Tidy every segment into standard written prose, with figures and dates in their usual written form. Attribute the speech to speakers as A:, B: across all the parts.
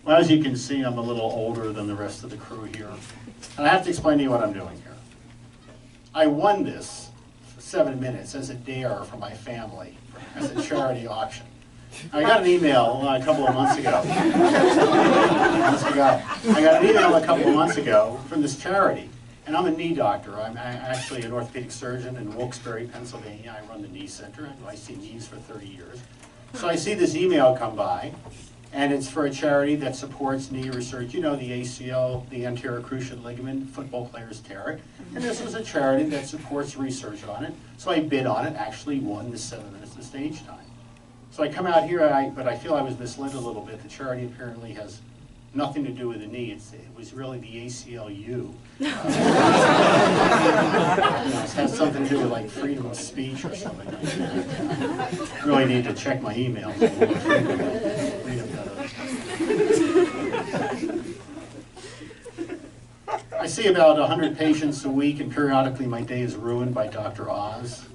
A: Well, as you can see, I'm a little older than the rest of the crew here. And I have to explain to you what I'm doing here. I won this for 7 minutes as a dare for my family, as a charity auction. I got an email a couple of months ago. I got an email a couple of months ago from this charity. And I'm a knee doctor. I'm actually an orthopedic surgeon in Wilkes-Barre, Pennsylvania. I run the knee center, and I see knees for 30 years. So I see this email come by, and it's for a charity that supports knee research. You know, the ACL, the anterior cruciate ligament, football players tear it. And this was a charity that supports research on it. So I bid on it, actually won the 7 minutes of stage time. So I come out here, but I feel I was misled a little bit. The charity apparently has nothing to do with the knee. It was really the ACLU. It has something to do with like freedom of speech or something like that. I really need to check my emails. I see about 100 patients a week, and periodically my day is ruined by Dr. Oz.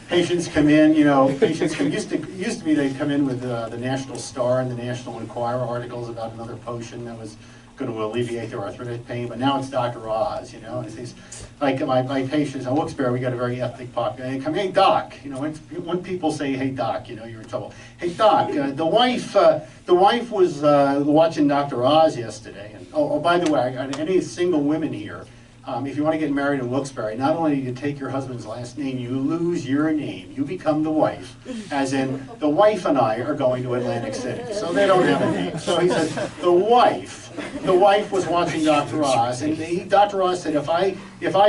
A: Patients come in, you know, used to be they'd come in with the National Star and the National Enquirer articles about another potion that was going to alleviate their arthritic pain, but now it's Dr. Oz, you know, and it's like my patients in Wilkes-Barre, we got a very ethnic population. They come, hey doc, you know, when people say, hey doc, you know, you're in trouble. Hey doc, the wife was watching Dr. Oz yesterday, and oh by the way, any single women here, if you want to get married in Wilkes-Barre, not only do you take your husband's last name, you lose your name. You become the wife. As in, the wife and I are going to Atlantic City. So they don't have a name. So he says, the wife was watching Dr. Oz, and Dr. Oz said, if I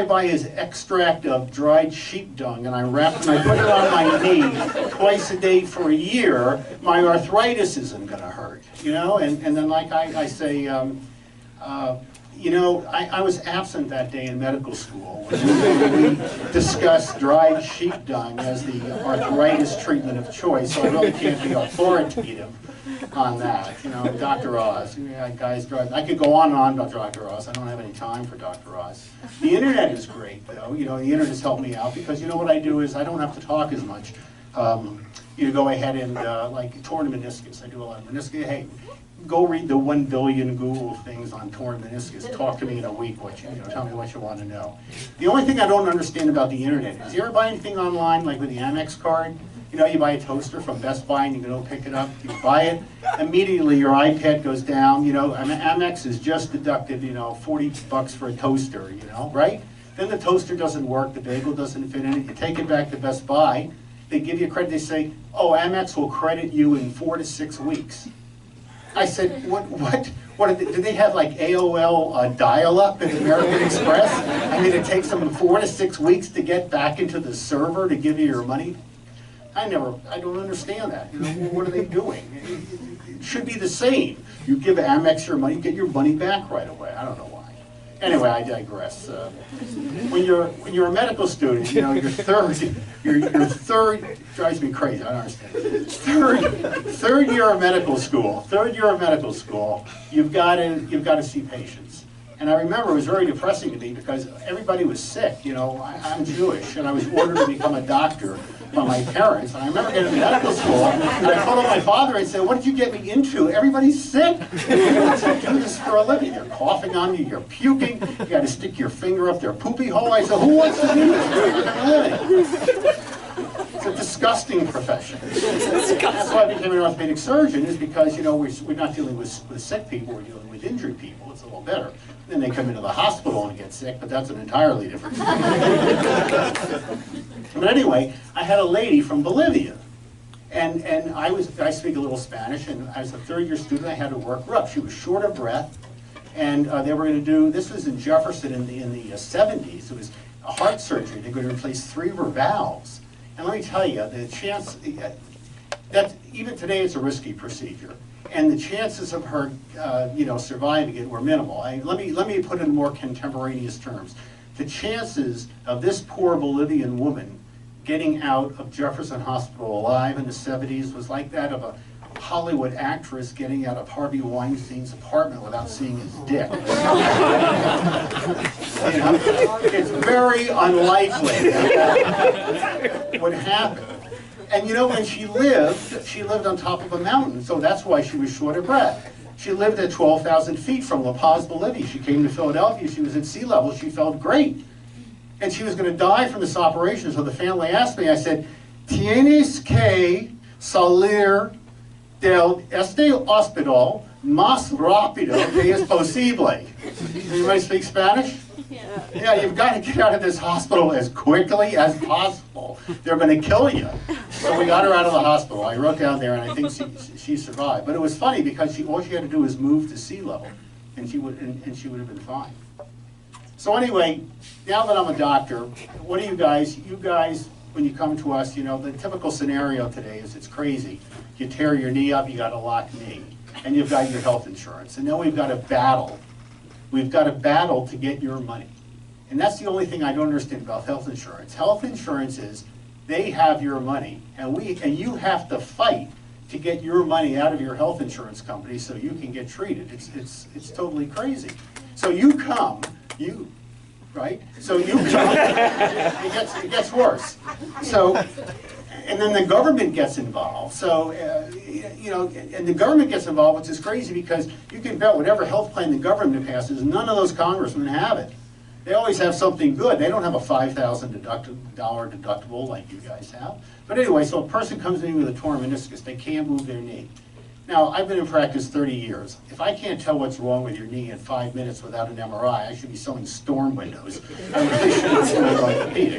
A: buy his extract of dried sheep dung and I put it on my knee twice a day for a year, my arthritis isn't going to hurt. You know, and then like I say, you know, I was absent that day in medical school when we discussed dried sheep dung as the arthritis treatment of choice, so I really can't be authoritative on that. You know, Dr. Oz, guys, I could go on and on about Dr. Oz. I don't have any time for Dr. Oz. The internet is great, though. You know, the internet has helped me out because, you know, what I do is I don't have to talk as much. You go ahead and, like, torn meniscus. I do a lot of meniscus. Hey, go read the 1 billion Google things on torn meniscus. Talk to me in a week. Tell me what you want to know. The only thing I don't understand about the internet is, you ever buy anything online, like with the Amex card? You know, you buy a toaster from Best Buy and you go pick it up. You buy it, immediately your iPad goes down. You know, Amex has just deducted, you know, $40 for a toaster. You know, right? Then the toaster doesn't work. The bagel doesn't fit in it. You take it back to Best Buy. They give you credit. They say, oh, Amex will credit you in 4 to 6 weeks. I said, what do they have, like AOL dial-up in American Express? I mean, it takes them 4 to 6 weeks to get back into the server to give you your money? I don't understand that. You know, what are they doing? It should be the same. You give Amex your money, get your money back right away. I don't know why. Anyway, I digress. When you're a medical student, you know, your third drives me crazy. I don't understand. Third year of medical school. You've got to see patients. And I remember it was very depressing to me because everybody was sick. You know, I'm Jewish, and I was ordered to become a doctor by my parents. And I remember getting to medical school, and I called up my father and said, what did you get me into? Everybody's sick. You do this for a living. They're coughing on you, you're puking, you got to stick your finger up their poopy hole. I said, who wants to do this for a living? It's a disgusting profession. That's why I became an orthopedic surgeon, is because, you know, we're not dealing with sick people, we're dealing with injured people. It's a little better. Then they come into the hospital and get sick, but that's an entirely different thing. But anyway, I had a lady from Bolivia, and I speak a little Spanish, and as a third-year student, I had to work her up. She was short of breath, and they were going to do, this was in Jefferson in the 70s, it was a heart surgery. They're going to replace 3 of her valves. And let me tell you, the chance, that even today it's a risky procedure. And the chances of her, you know, surviving it were minimal. Let me put it in more contemporaneous terms. The chances of this poor Bolivian woman getting out of Jefferson Hospital alive in the 70s was like that of a Hollywood actress getting out of Harvey Weinstein's apartment without seeing his dick. You know, it's very unlikely that would happen. And you know, when she lived on top of a mountain, so that's why she was short of breath. She lived at 12,000 feet from La Paz, Bolivia. She came to Philadelphia, she was at sea level, she felt great. And she was going to die from this operation, so the family asked me, I said, "Tienes que salir este hospital más rápido que es posible." Anybody speak Spanish? Yeah, you've got to get out of this hospital as quickly as possible. They're going to kill you. So we got her out of the hospital. I wrote down there, and I think she survived. But it was funny because all she had to do was move to sea level, and she would have been fine. So anyway, now that I'm a doctor, what do you guys, when you come to us, you know, the typical scenario today is it's crazy. You tear your knee up, you got a locked knee, and you've got your health insurance. And now we've got a battle. We've got a battle to get your money. And that's the only thing I don't understand about health insurance. Health insurance is they have your money, and you have to fight to get your money out of your health insurance company so you can get treated. It's totally crazy. So you come, right? So you come, it gets worse. So, and then the government gets involved. So, you know, and the government gets involved, which is crazy because you can bet whatever health plan the government passes, none of those congressmen have it. They always have something good. They don't have a $5,000 deductible like you guys have. But anyway, so a person comes in with a torn meniscus, they can't move their knee. Now, I've been in practice 30 years. If I can't tell what's wrong with your knee in 5 minutes without an MRI, I should be selling storm windows. I really shouldn't be doing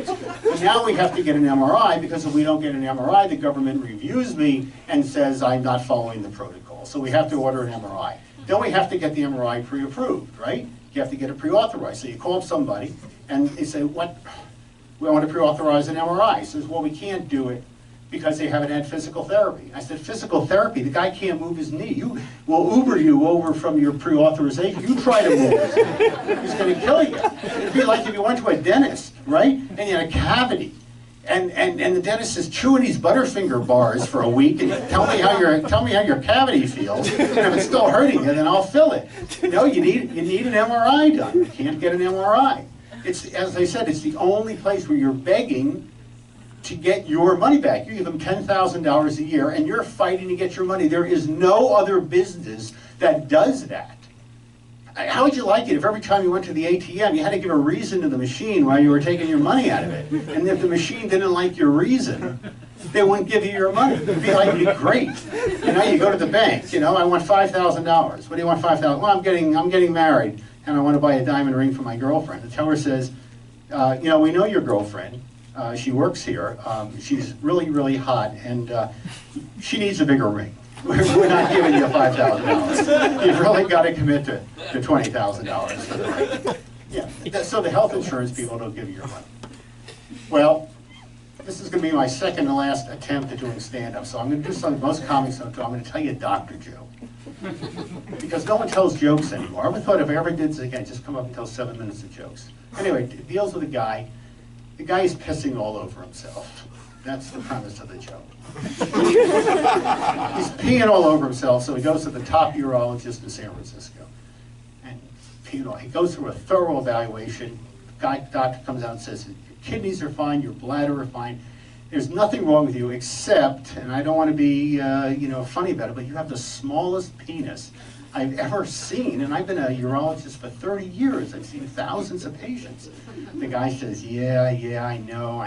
A: orthopedics. But now we have to get an MRI because if we don't get an MRI, the government reviews me and says I'm not following the protocol. So we have to order an MRI. Then we have to get the MRI pre-approved, right? You have to get it pre-authorized. So you call up somebody and they say, "What? We want to pre-authorize an MRI." He says, "Well, we can't do it because they haven't had physical therapy." I said, "Physical therapy? The guy can't move his knee. We'll Uber you over from your pre-authorization. You try to move his knee. He's going to kill you." It'd be like if you went to a dentist, right? And you had a cavity. And the dentist is chewing these Butterfinger bars for a week and tell me how your cavity feels. And if it's still hurting you, then I'll fill it. No, you need an MRI done. You can't get an MRI. It's, as I said, it's the only place where you're begging to get your money back. You give them $10,000 a year and you're fighting to get your money. There is no other business that does that. How would you like it if every time you went to the ATM, you had to give a reason to the machine why you were taking your money out of it? And if the machine didn't like your reason, they wouldn't give you your money. It'd be like, great. You know, you go to the bank, you know, I want $5,000. What do you want $5,000? Well, I'm getting married, and I want to buy a diamond ring for my girlfriend. The teller says, you know, we know your girlfriend. She works here. She's really, really hot, and she needs a bigger ring. We're not giving you $5,000. You've really got to commit to $20,000 for the ring. Yeah. So the health insurance people don't give you your money. Well, this is going to be my second to last attempt at doing stand-up. So I'm going to do something most comics don't do. I'm going to tell you a doctor joke. Because no one tells jokes anymore. I ever thought if I ever did this again, just come up and tell 7 minutes of jokes. Anyway, it deals with a guy. The guy is pissing all over himself. That's the premise of the joke. He's peeing all over himself, so he goes to the top urologist in San Francisco. And he goes through a thorough evaluation. The doctor comes out and says, your kidneys are fine, your bladder are fine. There's nothing wrong with you except, and I don't want to be funny about it, but you have the smallest penis I've ever seen, and I've been a urologist for 30 years. I've seen thousands of patients. The guy says, yeah, I know.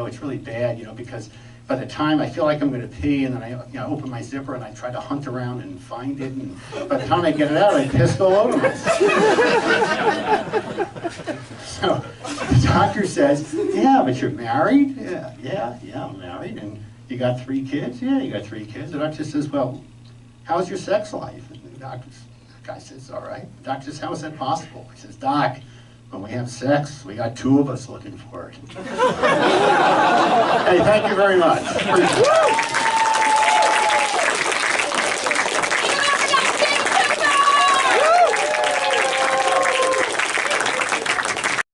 A: It's really bad, because by the time I feel like I'm going to pee, and then I open my zipper and I try to hunt around and find it, and by the time I get it out, I pissed all over myself. So the doctor says, yeah, but you're married? Yeah, I'm married. And you got 3 kids? Yeah, you got 3 kids. The doctor says, well, how's your sex life? And the guy says, all right. The doctor says, how is that possible? He says, Doc, when we have sex, we got 2 of us looking for it. Hey, thank you very much.